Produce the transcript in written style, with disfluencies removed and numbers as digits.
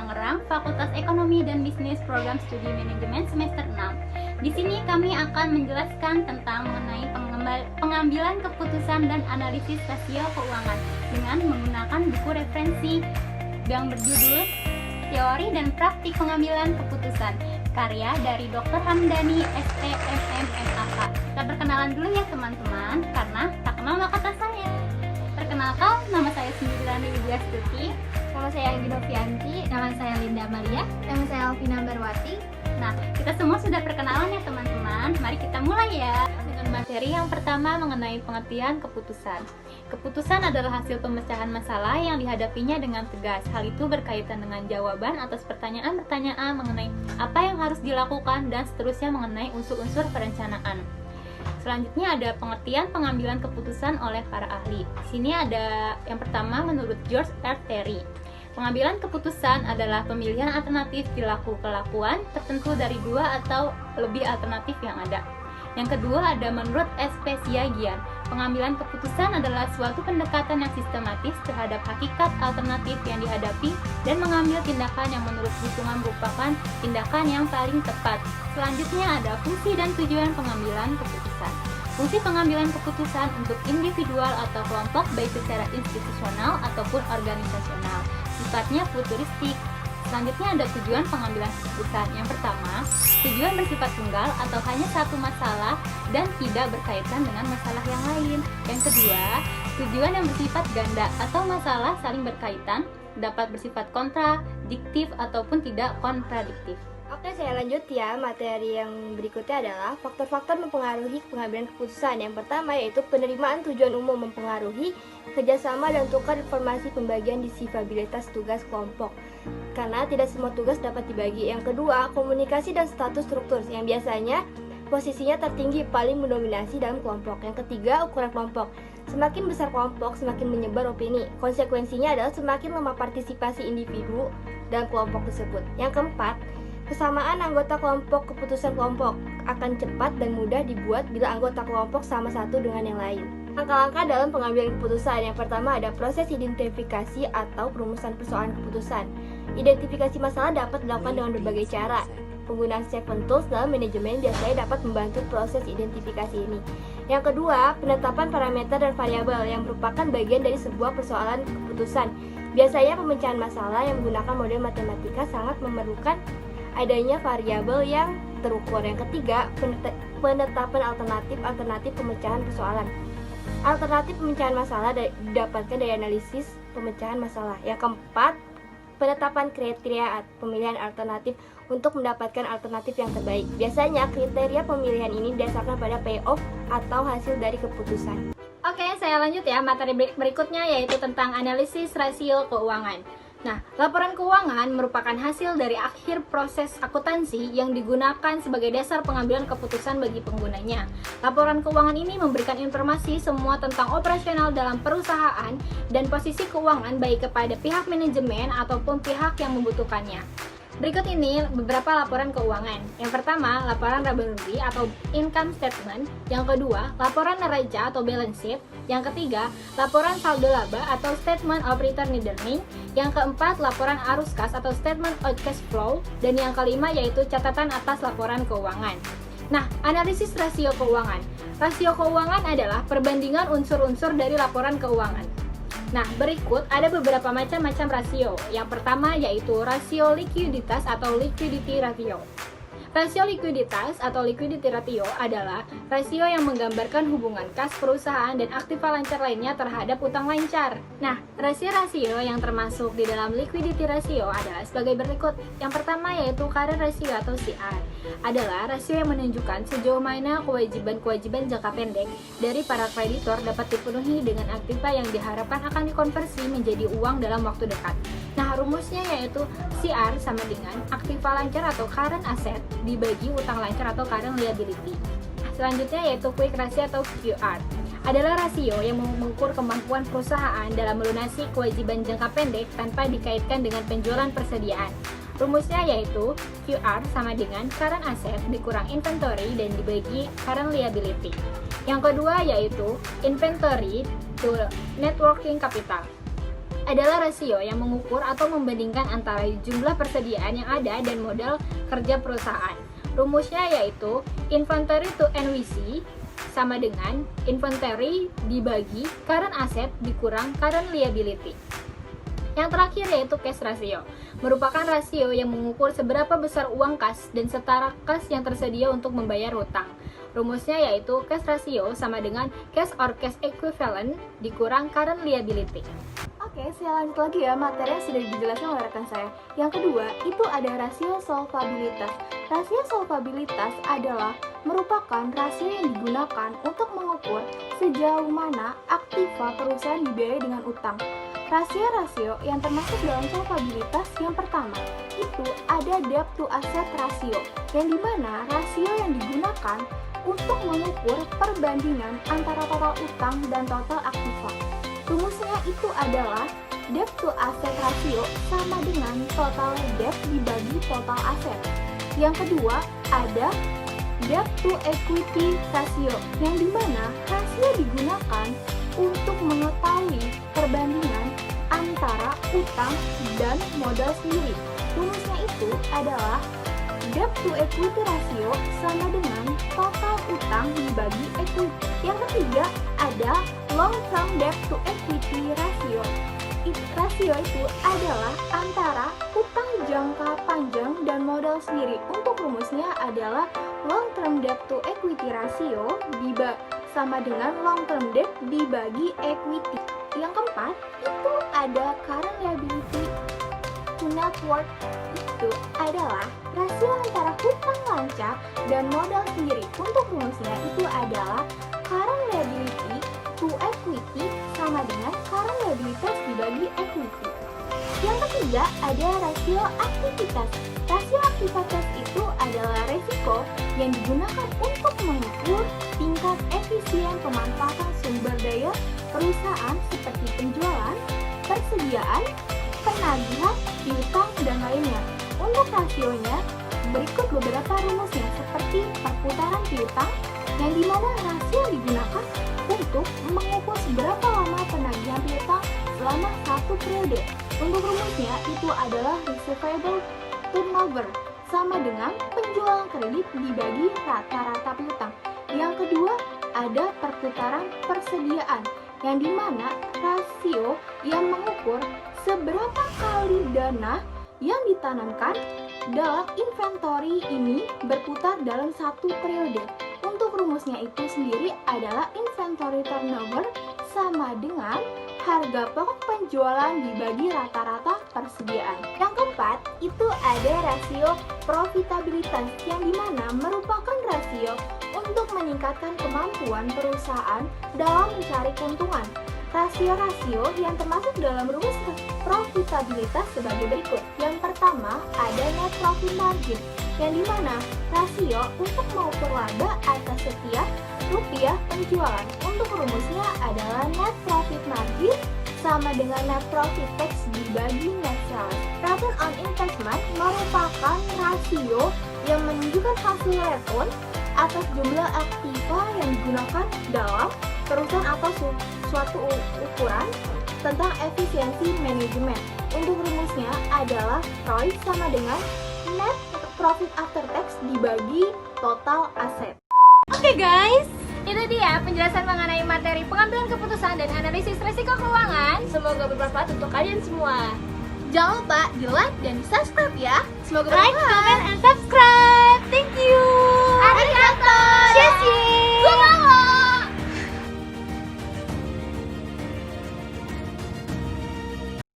Tangerang, Fakultas Ekonomi dan Bisnis Program Studi Manajemen semester 6. Di sini kami akan menjelaskan tentang mengenai pengambilan keputusan dan analisis rasio keuangan dengan menggunakan buku referensi yang berjudul Teori dan Praktik Pengambilan Keputusan, karya dari Dr. Hamdani, STMMMAK. Kita perkenalan dulu ya teman-teman, karena tak kenal maka tak sayang. Perkenalkan, nama saya Sembilan Widya Stuti. Nama saya Anggi Novianti. Nama saya Linda Amalia. Nama saya Alvina Barwati. Nah, kita semua sudah perkenalan ya teman-teman. Mari kita mulai ya. Dengan materi yang pertama mengenai pengertian keputusan. Keputusan adalah hasil pemecahan masalah yang dihadapinya dengan tegas. Hal itu berkaitan dengan jawaban atas pertanyaan-pertanyaan mengenai apa yang harus dilakukan dan seterusnya mengenai unsur-unsur perencanaan. Selanjutnya ada pengertian pengambilan keputusan oleh para ahli. Di sini ada yang pertama menurut George R. Terry. Pengambilan keputusan adalah pemilihan alternatif perilaku kelakuan tertentu dari dua atau lebih alternatif yang ada. Yang kedua ada menurut S. P. Siagian. Pengambilan keputusan adalah suatu pendekatan yang sistematis terhadap hakikat alternatif yang dihadapi dan mengambil tindakan yang menurut hitungan merupakan tindakan yang paling tepat. Selanjutnya ada fungsi dan tujuan pengambilan keputusan. Fungsi pengambilan keputusan untuk individual atau kelompok baik secara institusional ataupun organisasional. Sifatnya futuristik. Selanjutnya ada tujuan pengambilan keputusan. Yang pertama, tujuan bersifat tunggal atau hanya satu masalah dan tidak berkaitan dengan masalah yang lain. Yang kedua, tujuan yang bersifat ganda atau masalah saling berkaitan, dapat bersifat kontradiktif ataupun tidak kontradiktif. Oke, saya lanjut ya. Materi yang berikutnya adalah faktor-faktor mempengaruhi pengambilan keputusan. Yang pertama yaitu penerimaan tujuan umum mempengaruhi kerjasama dan tukar informasi pembagian disifabilitas tugas kelompok, karena tidak semua tugas dapat dibagi. Yang kedua, komunikasi dan status struktur yang biasanya posisinya tertinggi paling mendominasi dalam kelompok. Yang ketiga, ukuran kelompok. Semakin besar kelompok, semakin menyebar opini. Konsekuensinya adalah semakin lemah partisipasi individu dalam kelompok tersebut. Yang keempat, kesamaan anggota kelompok keputusan kelompok akan cepat dan mudah dibuat bila anggota kelompok sama satu dengan yang lain. Langkah-langkah dalam pengambilan keputusan. Yang pertama ada proses identifikasi atau perumusan persoalan keputusan. Identifikasi masalah dapat dilakukan dengan berbagai cara. Penggunaan 7 tools dalam manajemen biasanya dapat membantu proses identifikasi ini. Yang kedua, penetapan parameter dan variabel yang merupakan bagian dari sebuah persoalan keputusan. Biasanya pemecahan masalah yang menggunakan model matematika sangat memerlukan adanya variabel yang terukur. Yang ketiga, penetapan alternatif pemecahan persoalan. Alternatif pemecahan masalah didapatkan dari analisis pemecahan masalah. Yang keempat, penetapan kriteria pemilihan alternatif untuk mendapatkan alternatif yang terbaik. Biasanya kriteria pemilihan ini didasarkan pada payoff atau hasil dari keputusan. Oke, saya lanjut ya. Materi berikutnya yaitu tentang analisis rasio keuangan. Nah, laporan keuangan merupakan hasil dari akhir proses akuntansi yang digunakan sebagai dasar pengambilan keputusan bagi penggunanya. Laporan keuangan ini memberikan informasi semua tentang operasional dalam perusahaan dan posisi keuangan baik kepada pihak manajemen ataupun pihak yang membutuhkannya. Berikut ini beberapa laporan keuangan. Yang pertama, laporan laba rugi atau income statement. Yang kedua, laporan neraca atau balance sheet. Yang ketiga, laporan saldo laba atau statement of return and earning. Yang keempat, laporan arus kas atau statement of cash flow. Dan yang kelima yaitu catatan atas laporan keuangan. Nah, analisis rasio keuangan. Rasio keuangan adalah perbandingan unsur-unsur dari laporan keuangan. Nah, berikut ada beberapa macam-macam rasio. Yang pertama yaitu rasio likuiditas atau liquidity ratio. Rasio likuiditas atau liquidity ratio adalah rasio yang menggambarkan hubungan kas perusahaan dan aktiva lancar lainnya terhadap utang lancar. Nah, rasio-rasio yang termasuk di dalam liquidity ratio adalah sebagai berikut. Yang pertama yaitu current ratio atau CR. Adalah rasio yang menunjukkan sejauh mana kewajiban-kewajiban jangka pendek dari para kreditor dapat dipenuhi dengan aktiva yang diharapkan akan dikonversi menjadi uang dalam waktu dekat. Nah, rumusnya yaitu CR sama dengan aktiva lancar atau current asset dibagi utang lancar atau current liability. Selanjutnya yaitu quick ratio atau QR. Adalah rasio yang mengukur kemampuan perusahaan dalam melunasi kewajiban jangka pendek tanpa dikaitkan dengan penjualan persediaan. Rumusnya yaitu QR sama dengan current asset dikurang inventory dan dibagi current liability. Yang kedua yaitu inventory to net working capital. adalah rasio yang mengukur atau membandingkan antara jumlah persediaan yang ada dan modal kerja perusahaan. Rumusnya yaitu inventory to NWC sama dengan inventory dibagi current asset dikurang current liability. Yang terakhir yaitu cash ratio, merupakan rasio yang mengukur seberapa besar uang kas dan setara kas yang tersedia untuk membayar hutang. Rumusnya yaitu cash ratio sama dengan cash or cash equivalent dikurang current liability. Oke, saya lanjut lagi ya materi yang sudah dijelaskan oleh rekan saya. Yang kedua, itu ada rasio solvabilitas. Rasio solvabilitas adalah merupakan rasio yang digunakan untuk mengukur sejauh mana aktiva perusahaan dibiayai dengan utang. Rasio-rasio yang termasuk dalam solvabilitas yang pertama itu ada debt to asset ratio, yang dimana rasio yang digunakan untuk mengukur perbandingan antara total utang dan total aktiva. Rumusnya itu adalah debt to asset ratio sama dengan total debt dibagi total aset. Yang kedua ada debt to equity ratio, yang dimana rasio digunakan untuk mengetahui perbandingan antara utang dan modal sendiri. Rumusnya itu adalah debt to equity ratio sama dengan total utang dibagi equity. Yang ketiga ada long term debt to equity ratio. Rasio itu adalah antara utang jangka panjang dan modal sendiri. Untuk rumusnya adalah long term debt to equity ratio sama dengan long term debt dibagi equity. Yang keempat itu ada current liability to net worth. Itu adalah rasio antara hutang lancah dan modal sendiri. Untuk rumusnya itu adalah current liability to equity sama dengan current liabilitas dibagi equity. Yang ketiga ada rasio aktivitas. Rasio aktivitas itu adalah resiko yang digunakan untuk mengukur tingkat efisien pemanfaatan sumber daya perusahaan seperti penjualan, persediaan, penagihan, piutang, dan lainnya. Untuk rasionya, berikut beberapa rumusnya seperti perputaran piutang, yang dimana rasio digunakan untuk mengukur seberapa lama penagihan piutang selama satu periode. Untuk rumusnya itu adalah receivable turnover sama dengan penjualan kredit dibagi rata-rata piutang. Yang kedua ada perputaran persediaan, yang dimana rasio yang mengukur seberapa kali dana yang ditanamkan dalam inventory ini berputar dalam satu periode. Untuk rumusnya itu sendiri adalah inventory turnover sama dengan harga pokok penjualan dibagi rata-rata persediaan. Yang keempat itu ada rasio profitabilitas, yang dimana merupakan rasio untuk meningkatkan kemampuan perusahaan dalam mencari keuntungan. Rasio-rasio yang termasuk dalam rumus profitabilitas sebagai berikut. Yang pertama ada net profit margin, yang dimana rasio untuk mengukur laba atas setiap rupiah penjualan. Untuk rumusnya adalah net profit margin sama dengan net profit tax dibagi net sales. Return on investment merupakan rasio yang menunjukkan hasil return atas jumlah aktiva yang digunakan dalam perusahaan atau suatu ukuran tentang efisiensi manajemen. Untuk rumusnya adalah ROI sama dengan net profit after tax dibagi total aset. Oke guys, Itu dia penjelasan mengenai materi pengambilan keputusan dan analisis risiko keuangan. Semoga bermanfaat untuk kalian semua. Jangan lupa di like dan di subscribe ya. Semoga like, bermanfaat. comment, and subscribe. Thank you.